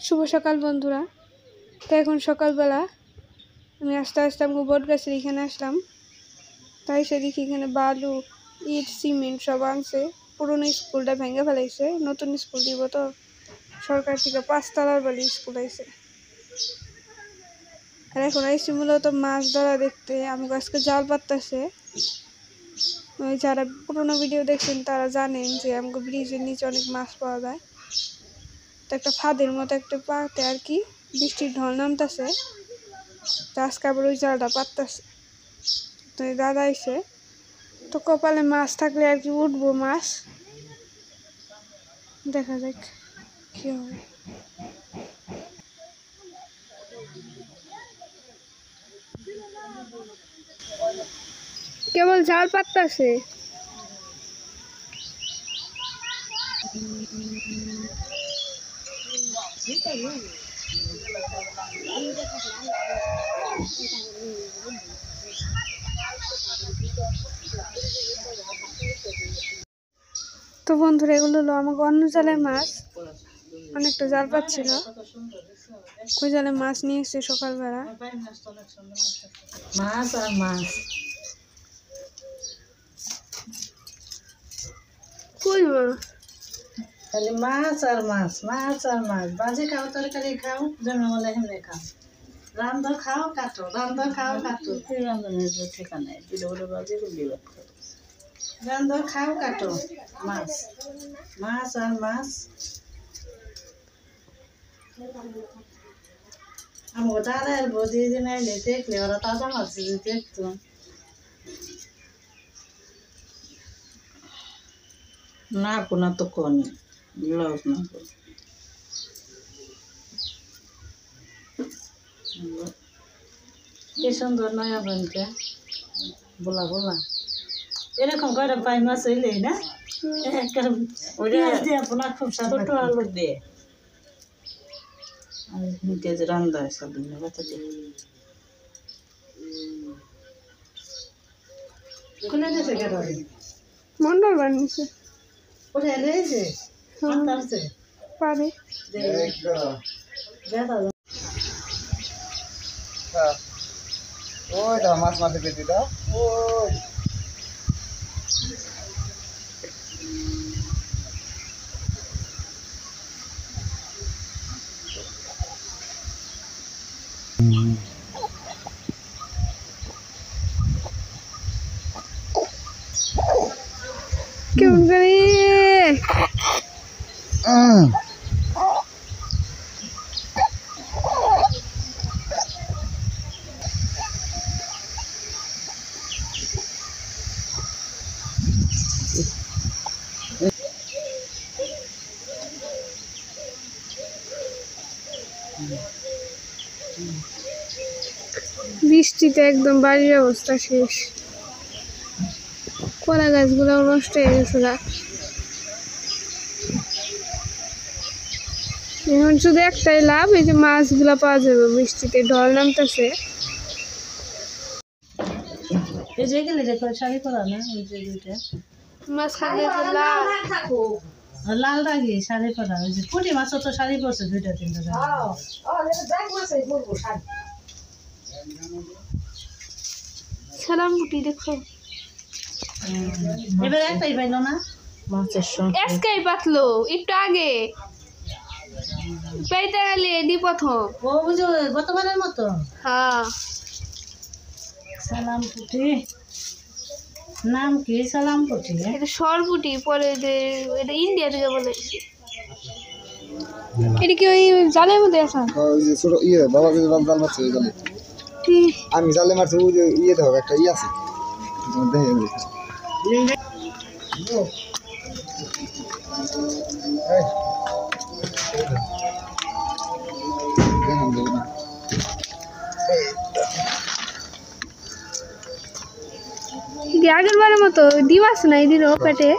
শুভ সকাল বন্ধুরা। তো এখন সকালবেলা আমি আস্তে আস্তে আমাকে বট গাছের এখানে আসলাম। তাই সেদিকে এখানে বালু, ইট, সিমেন্ট সব আনছে। পুরোনো স্কুলটা ভেঙে ফেলাইছে, নতুন স্কুল দিব। তো সরকার থেকে 5 তলার বালি স্কুল আইছে। আর এখন আইসি মূলত মাছ ধরা দেখতে। আমাকে আজকে জাল পাততেছে। ওই যারা পুরোনো ভিডিও দেখছেন তারা জানেন যে আমাকে ব্রিজের নিচে অনেক মাছ পাওয়া যায়। তো একটা ফাঁদের মতো একটা পাতে আর কি বৃষ্টির ঢল নামতেছে। তো আজকে আবার ওই জালটা পাততেছে। তো এই দাদা এসে তো কপালে মাছ থাকলে আর কি উঠবো মাছ, দেখা যাক কি হবে। কেবল জাল পাততেছে। তো বন্ধুরা, এগুলো হলো আমাকে অন্য জালের মাছ। অনেকটা জাল পাচ্ছিল, ওই জালে মাছ নিয়ে এসছে সকালবেলা। মাছ আর মাছ, কই মা? খালি মাছ আর মাছ, মাছ আর মাছ। বাজি খাও, তরকারি খাও, জমি বলে হেমনে খাও, রান্ধ খাও কাটো, রান্ধ খাও কাটো। রান্ধনের ঠিকানা নেই, দুটো বলে বাজি গুলি রান্ধ খাও কাটো। মাছ, মাছ আর মাছ। আমাকে দাদার বদি দিন আইলে দেখলে ওরা তাজা মাছ দেখতো। না কোনো তো কনি ব্লাউজ না কি সুন্দর নয়া বনটা বলা বলা এরকম করে পাই মাছ হইলেই না পেঁয়াজ দিয়ে আপনার খুব ছোট আলু দিয়ে আর পেঁয়াজ রান্না সাদিন বাচ্চা দিয়ে খুলে দিয়েছে কেন মন্ডল বানিয়েছে কোথায় রয়েছে আছে পারে। ওইটা মাছ মাঝে পেটিটা ওই কেমন করে বৃষ্টিতে একদম বাড়ির অবস্থা শেষ। কলা গাছগুলো নষ্ট হয়ে গেছে। এখন শুধু একটাই লাভ, এই যে মাছগুলা পাওয়া যাবে। বৃষ্টিতে ঢল নামতেছে। এই যে গেলে দেখো শাড়ি পরা না ওই যে দুইটা মাছ খাবে লাল লাল রাগি শাড়ি পরা ওই যে পুঁটি মাছও তো শাড়ি পরছে দুইটা তিনটা সালাম বুটি দেখো। এবার একটাই পাইলো না মাছের সঙ্গে আজকেই পাতলো একটু আগে পাইতে গেলে এডি প্রথম। ও বুঝো গতবারের মতো। হ্যাঁ, সালাম পুঁটি নাম কি সালাম পুঁটি এটা সরপুটি পরে যে এটা ইন্ডিয়া থেকে বলে। এটা কি ওই জালের মধ্যে আসা? ওই যে ছোট ইয়ে বাবা যে জাল মারছে ওই জালে আমি জালে মারছি ওই যে ইয়ে দেখো একটা ইয়ে আছে আগের বারের মতো ডিম আছে না এদিন পেটে।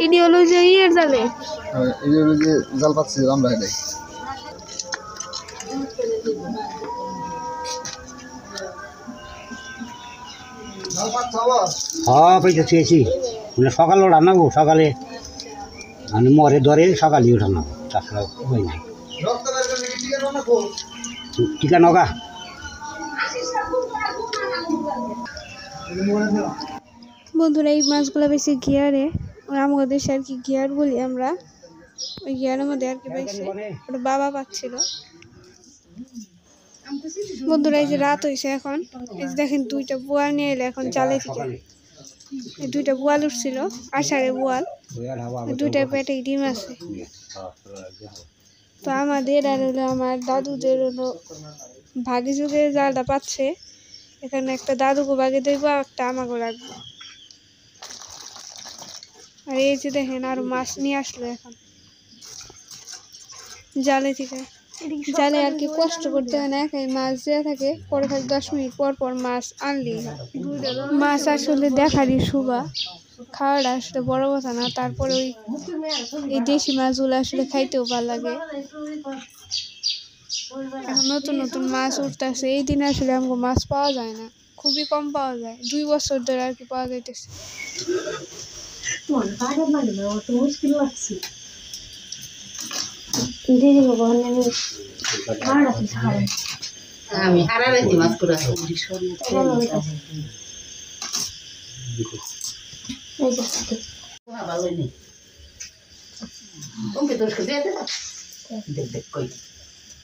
এটি হলো যে ইয়ের জালে, যে জাল পাচ্ছি আমরা এটাই हाँ पैसा छुएছি মানে সকালে ওঠানো সকালে মানে মরে ধরে সকালে উঠানো তাছাড়া হয় না টিকা নগা বন্ধুরা এই মাছগুলো বেশি গিয়ারে আমাদের দেশে আর কি গিয়ার বলি আমরা, ওই গিয়ারের মধ্যে আর কি পাইছে, ওটা বাবা পাচ্ছিল। বন্ধুরা এই যে রাত হয়েছে এখন, এই যে দেখেন দুইটা বোয়াল নিয়ে এলে এখন জালে থেকে, এই দুইটা বোয়াল উঠছিল আষাঢ়ে বোয়াল, দুইটার পেটে ডিম আছে। তো আমাদের আর হলো আমার দাদুদের হলো ভাগে যুগে জালটা পাচ্ছে, এখানে একটা দাদুকে ভাগে দেব, একটা আমাকে রাখবো। আর এই যে দেখেন আরো মাছ নিয়ে আসলো এখন জালে থেকে। জালে আর কি কষ্ট করতে হয় না, একাই মাছ দেওয়া থাকে, পরে খালি 10 মিনিট পর পর মাছ আনলি। মাছ আসলে দেখারই শোভা, খাওয়াটা আসলে বড় কথা না। তারপরে ওই এই দেশি মাছগুলো আসলে খাইতেও ভালো লাগে। এখন নতুন নতুন মাছ উঠতেছে, এই দিনে আসলে আমাকে মাছ পাওয়া যায় না, খুবই কম পাওয়া যায়, 2 বছর ধরে আর কি পাওয়া যাইতেছে। আমি হারাইছি মাছ করে ভালো নেই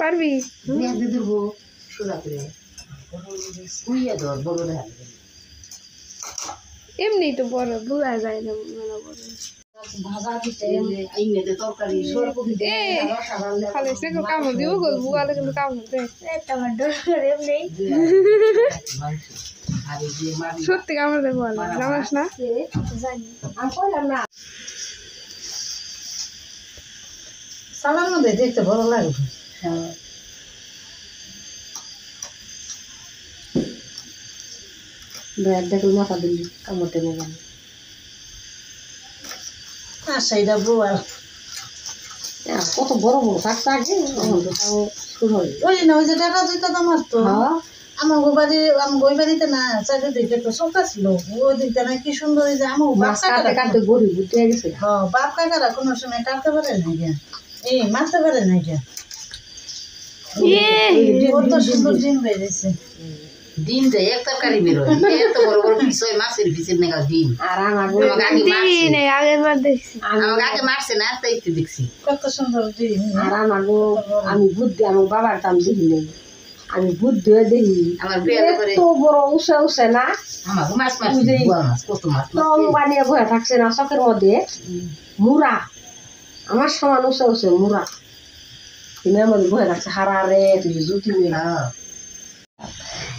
পারবি এমনি তো বড় বোঝা যায় না, ভাজা দিতে তরকারি খালি সে কামড় দিব গো, বুয়ালে কিন্তু কামড় দেয়, সত্যি কামড় দেয় বল, জানাস না? সালার মধ্যে দেখতে ভালো লাগবে। দেখল মাথা দিল্লি কামড়তে নেবেন সেইটা বোয়াল কত বড় বড় থাকতে আগে শুরু হয়। ওই না ওই যে টাকা দিতে আমার তো আমার বাড়ি ওই বাড়িতে না চারিদিকে তো সরকার ছিল, ওই দিকটা না কি সুন্দর, যে আমার বাপ কাটতে গরিব উঠে গেছে। হ্যাঁ বাপ কাকারা কোনো সময় কাটতে পারে না গিয়া, এই মারতে পারে না গিয়া, কত সুন্দর ডিম বেরিয়েছে। ডিম দেয় এক তরকারি বেরোয়, এত বড় বড় পিস হয় মাছের পিসের নেগা ডিম। আর আমাকে আগে মারছে না, তাই তো দেখছি কত সুন্দর ডিম। আর আমাকে আমি বুদ্ধি আমার বাবার কাম দেখি নেই, আমি বুদ্ধি দেখি আমার এত বড় উষা উষা না, আমাকে মাছ মাছ কত মাছ বানিয়ে বয়ে থাকছে না চকের মধ্যে মুরা, আমার সমান উষা উষা মুরা তুমি আমাদের বয়ে থাকছে হারারে তুই জুতি মিলা।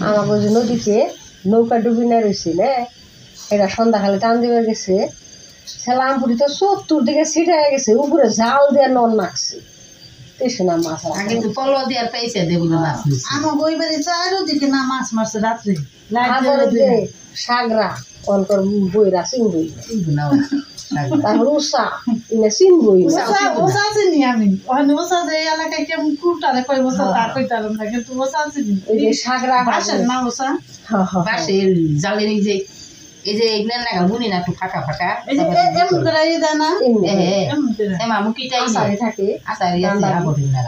আমাকে যে নদীতে নৌকা ডুবি না রয়েছিল, এটা সন্ধ্যাকালে টান দিবে গেছে, সেলামপুরি তো 70 দিকে ছিটে গেছে, উপরে জাল দিয়ে নন নাকছে তেসনা মাছ। আগে তো পলো দিয়ে পেয়েছে দেবুলো মাছ, আমার ওই বাড়ি চারিদিকে না মাছ মারছে রাত্রে সাগরা অনকর বইরা চিংবই তারপর উষা ইনে চিংবই ওষা চিনি আমি ওষা যে এলাকায় কেমন কুটারে কই বছর তা কইতালাম না, কিন্তু ওষা চিনি এই যে সাগরা বাসের না ওষা বাসের জালের এই যে এগুলা না বুনি না একটু ফাঁকা ফাঁকা এই যে এমন করে এই দানা এমন করে মামু কিটাই আসারি থাকে, আসারি আছে আগরে না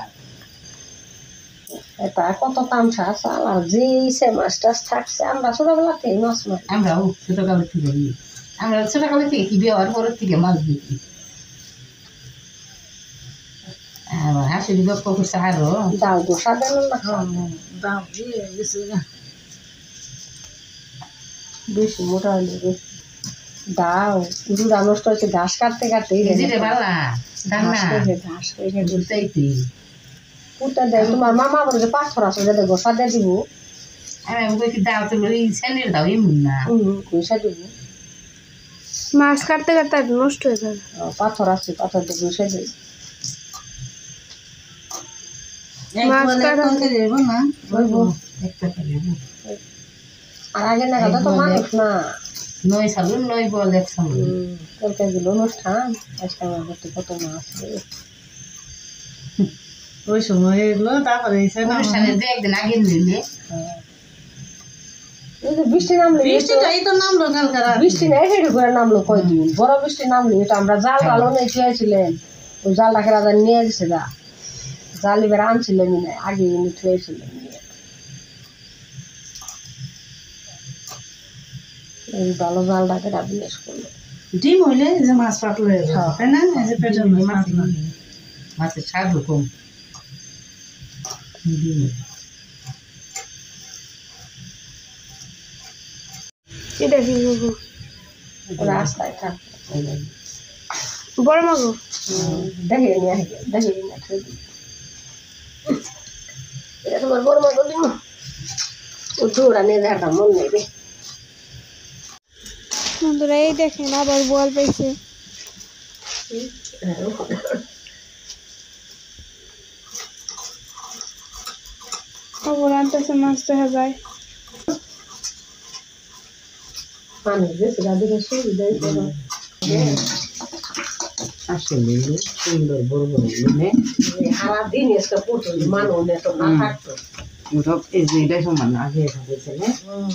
এটা কত তামসা চাল আর যে সে মাছটা থাকছে। আমরা ছোটবেলাতে মাছ মারি, আমরাও ছোটবেলা থেকে আমরা ছোটবেলা থেকে কি বিয়ে হওয়ার পরের থেকে মাছ বিক্রি হাসির গপ্প করছে আরো দাও তো সাধারণ না দাও বেশি মোটা হলে দাও দুধা নষ্ট হচ্ছে ঘাস কাটতে কাটতে ঘাস ঘুরতেই পুঁতা দেয়। তোমার মামা বলে পাথর আছে যাতে গোসা দিয়ে দিব, দাও তো দাও এমন না ঘুষা দিব, মাছ কাটতে কাটতে নষ্ট হয়ে যাবে। পাথর আছে পাথর দিয়ে ঘুষা দিই, আর আগে না তো মানুষ না নয় সালুন নয় বল এক সালুন তরকারিগুলো অনুষ্ঠান আজকে আমার করতে কত মাছ ওই সময় এগুলো তারপরে অনুষ্ঠানের 2 একদিন আগে নিলে এই যে বৃষ্টি নামলে বৃষ্টিটাই তো নামলো কালকে রাত। বৃষ্টি নাই হেঁটে করে নামলো কয়দিন বড় বৃষ্টি নামলো এটা আমরা জাল ভালো নেই থুয়েছিলেন ওই জালটাকে রাজা নিয়ে গেছে গা জাল এবার আনছিলেন আগে এনে থুয়েছিলেন এই ভালো জালটাকে বিনাশ করলো ডিম হইলে এই যে মাছ পাতলা হয়ে যায় তাই না এই যে পেটের মধ্যে মাছ না মাছের স্বাদ কম ডিম এটা কি গো রাস্তায় থাক বড় মাগো দেখে নিয়ে আসবে দেখে নিয়ে আসবে এটা তোমার বড় মা বলি ও দৌড়া নিয়ে যাটা মন নেই রে বন্ধুরা এই দেখেন আবার বোয়াল পাইছে খবর আনতেছে মাছ দেখা যায় মানুষ বেশি রাধিকা সুবিধা আসলে সুন্দর বড় বড় মানে সারাদিন এসে পড়তো মানুষ এত না থাকতো সব এই যে এটাই সমান আগে হয়েছে না হুম